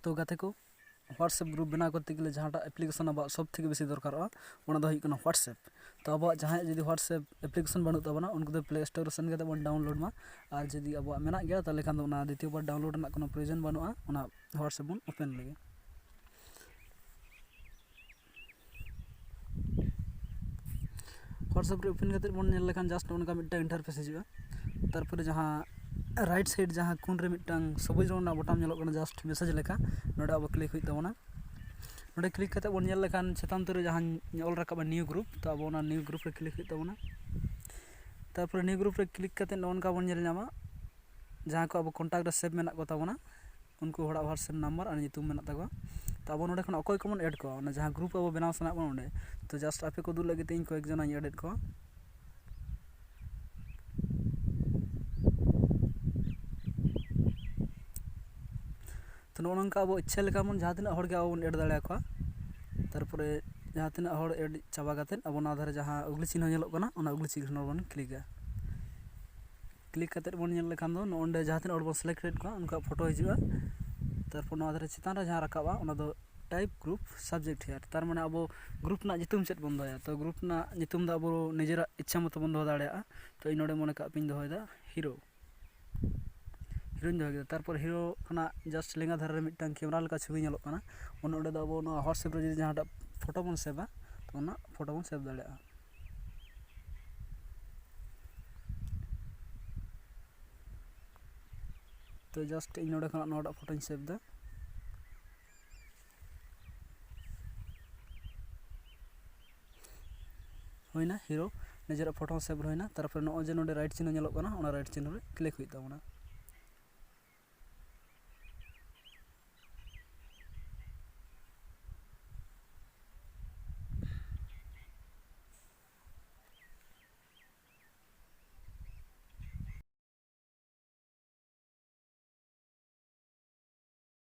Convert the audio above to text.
तो गाते को व्हाट्सएप ग्रुप बनाव करते गेले जहाँटा एप्लीकेशन अब सब थेके बेसी दरकारोगा ओना दो हुई कना व्हाट्सएप तो अब जहाँ जुदी व्हाट्सएप एप्लीकेशन बनू तबना उनको तो प्ले स्टोर सेन करते बन डाउनलोड मा और जुदी अब मेना गया ताले खान दो ना द्वितीय बार डाउनलोड रना कोनो प्रयोजन बनूआ ओना व्हाट्सएप बन ओपन लगे व्हाट्सएप रे ओपन करते बन नेल लेखान जस्ट उनका मिट्टा इंटरफेस हिजुआ तारपरे जहाँ राइट साइड जहाँ कोन रे मिट्टांग सबुज रंग बटन नेलो कना जस्ट मेसेज लेखा नोडे अब क्लिक हुई तबना नोडे क्लिक करते बन नेल लेखान चेतान तरे जहाँ ऑल रकाबा न्यू ग्रुप तो अब ओना न्यू ग्रुप रे क्लिक हुई तबना तारपरे न्यू ग्रुप रे क्लिक करते नोनका बन नेल नामा जहाँ को अब कॉन्टैक्ट रे सेव मेना को तबना उनको हड़ा व्हाट्सएप नंबर और ᱧᱩᱛᱩᱢ मेना तकवा तो अब नोडे खन अकोय को मन ऐड को ना जहाँ ग्रुप अब बनाव सना बन ओंडे तो जस्ट आपे को दू लगे इन को एक जना ऐड को तो नोनका अब इच्छा लेका मन जहाँ तिना हड़ के अब ऐड दाड़े को तारपरे जहाँ तिना हड़ ऐड चाबा करते अब ओना धारे जहाँ उगली चिन्ह नेलोग कना ओना उगली चिन्ह बन क्लिका क्लिक करते बन नेल लेखान दो नोंडे जहाँ तिना हड़ बन सिलेक्टेड को उनका फोटो हिजुआ तारपर नोआ धारे चितान रे जहाँ रकाबा ओना दो टाइप ग्रुप सब्जेक्ट हेयर तार माने अब ग्रुप ना नितुम चेत बन दोया तो ग्रुप ना नितुम दा अब निजेरा इच्छा मतो बन दो दाड़ेया तो इन नोडे मने का पिन दोयदा हीरो हीरोइन दोय तारपर हीरो खना जस्ट लेंगा धारे रे मिटटांग कैमरा लेका छवि नेलोग कना ओन ओडे दो अब नो व्हाट्सएप रे जहाँ फोटो बन सेवा तो ओना फोटो बन सेव दाड़ेया तो जस्ट इन नोडे खना नोडा फोटो सेव दा होइना हीरो निजेरा फोटो सेव होइना तारपर नो जे नोडे राइट चिन्ह नेलोग कना ओना राइट चिन्ह रे क्लिक हुई तबना